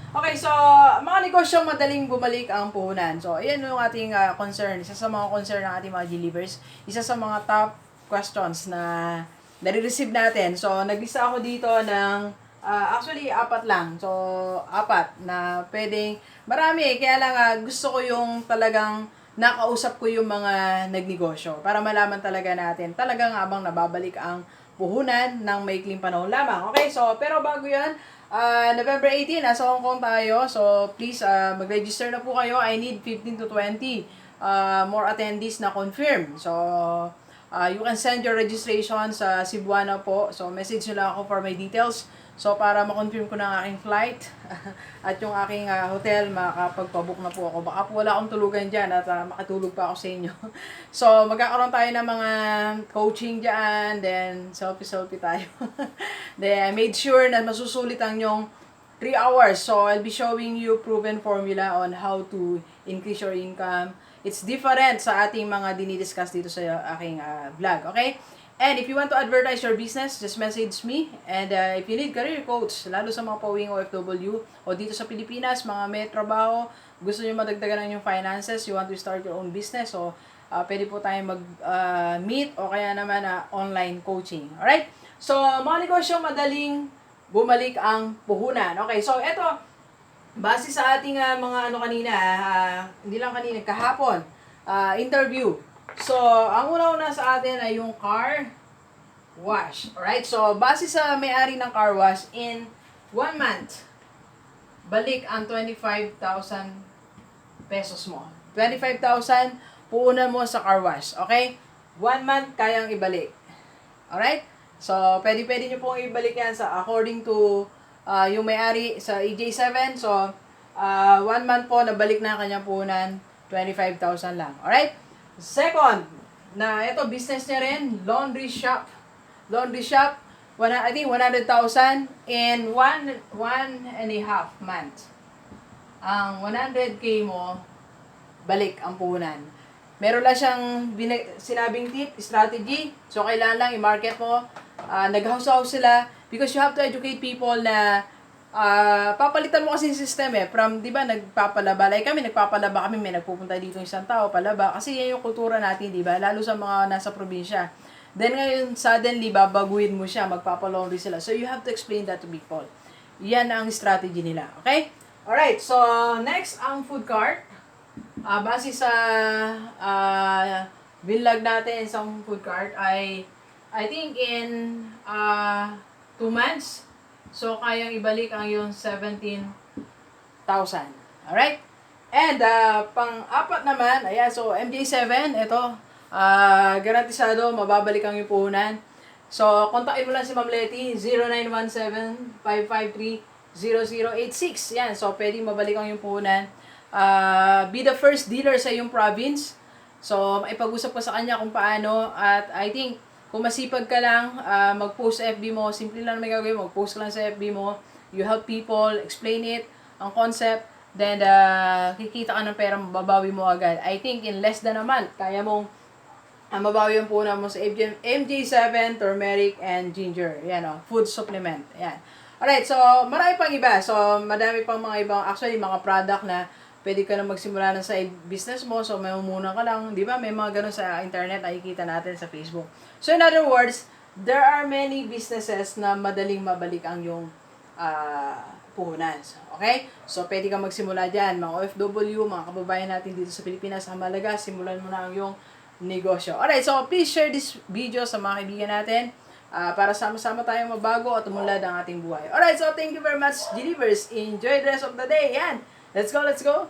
Okay, so mga negosyong madaling bumalik ang puhunan. So, ayan yung ating concern. Isa sa mga concern ng ating mga Gilivers. Isa sa mga top questions na nare-receive natin. So, naglista ako dito ng actually, 4 lang. So, 4 na pwedeng, marami. Kaya lang gusto ko yung talagang nakausap ko yung mga nagnegosyo para malaman talaga natin talagang habang nababalik ang puhunan ng maikling panahon lamang. Okay, so, pero bago yan, November 18, nasa Hong Kong tayo. So, please, mag-register na po kayo. I need 15 to 20 more attendees na confirm. So, you can send your registration sa Cebuana po. So, message nyo lang ako for my details. So, para ma-confirm ko na ang aking flight at yung aking hotel, makapagpabook na po ako. Baka po wala akong tulugan dyan at makatulog pa ako sa inyo. So, magkakaroon tayo ng mga coaching dyan, then selfie-selfie tayo. Then, I made sure na masusulit ang yung 3 hours. So, I'll be showing you proven formula on how to increase your income. It's different sa ating mga dinidiscuss dito sa aking vlog, okay? And if you want to advertise your business, just message me. And if you need career coach, lalo sa mga pauwing OFW o dito sa Pilipinas, mga may trabaho, gusto nyo madagdagan ng yung finances, you want to start your own business, so pwede po tayong mag-meet o kaya naman online coaching. Alright? So, mga negosyo, madaling bumalik ang puhunan. Okay, so eto, base sa ating mga ano kanina, hindi lang kanina, kahapon, interview. So, ang una-una sa atin ay yung car wash. Alright? So, base sa may-ari ng car wash, in 1 month, balik ang 25,000 pesos mo. 25,000 puunan mo sa car wash. Okay? 1 month, kayang ibalik. Alright? So, pwede nyo pong ibalik yan sa according to yung may-ari sa EJ7. So, 1 month po, nabalik na kanyang puhunan, 25,000 lang. Alright? Second, na ito business niya rin, laundry shop. Laundry shop, I think 100,000 in 1.5 month. Ang 100K mo, balik ang puhunan. Meron lang siyang sinabing tip, strategy. So, kailangan lang i-market mo. Nag-house-house sila because you have to educate people na papalitan mo kasi yung system from, di ba, nagpapalaba. Like kami, nagpapalaba kami, may nagpupunta dito isang tao, palaba. Kasi yan yung kultura natin, di ba? Lalo sa mga nasa probinsya. Then ngayon, suddenly, babaguhin mo siya, magpapalaundry sila. So, you have to explain that to people. Yan ang strategy nila. Okay? Alright, so, next, ang food cart. Base sa vlog natin sa food cart ay, I think in 2 months, so, kayang ibalik ang yung 17,000. Alright? And, pang-apat naman, ayan, so, MJ7, ito, garantisado, mababalik ang yung puhunan. So, kontakin mo lang si Ma'am Letty, 0917-553-0086. Yan, so, pwedeng mabalik ang yung puhunan. Be the first dealer sa yung province. So, ipag-usap ko sa kanya kung paano, at I think, kung masipag ka lang, mag-post sa FB mo, simple lang may gagawin, mag-post ka lang sa FB mo, you help people, explain it, ang concept, then kikita ka ng pera, mababawi mo agad. I think in less than a month, kaya mong mabawi yung puhunan mo sa MJ7, turmeric, and ginger. Yan o, food supplement. Yan. Alright, so marami pang iba. So, madami pang mga ibang, actually, mga product na pwede ka na magsimula ng side business mo. So, may muna ka lang. Di ba? May mga ganun sa internet. Nakikita natin sa Facebook. So, in other words, there are many businesses na madaling mabalik ang yung puhunan. Okay? So, pwede ka magsimula dyan. Mga OFW, mga kababayan natin dito sa Pilipinas, sa Malaga, simulan mo na ang yung negosyo. Alright, so please share this video sa mga kaibigan natin para sama-sama tayong mabago at umunlad ang ating buhay. Alright, so thank you very much, Gilivers. Enjoy the rest of the day. Yan. Let's go, let's go.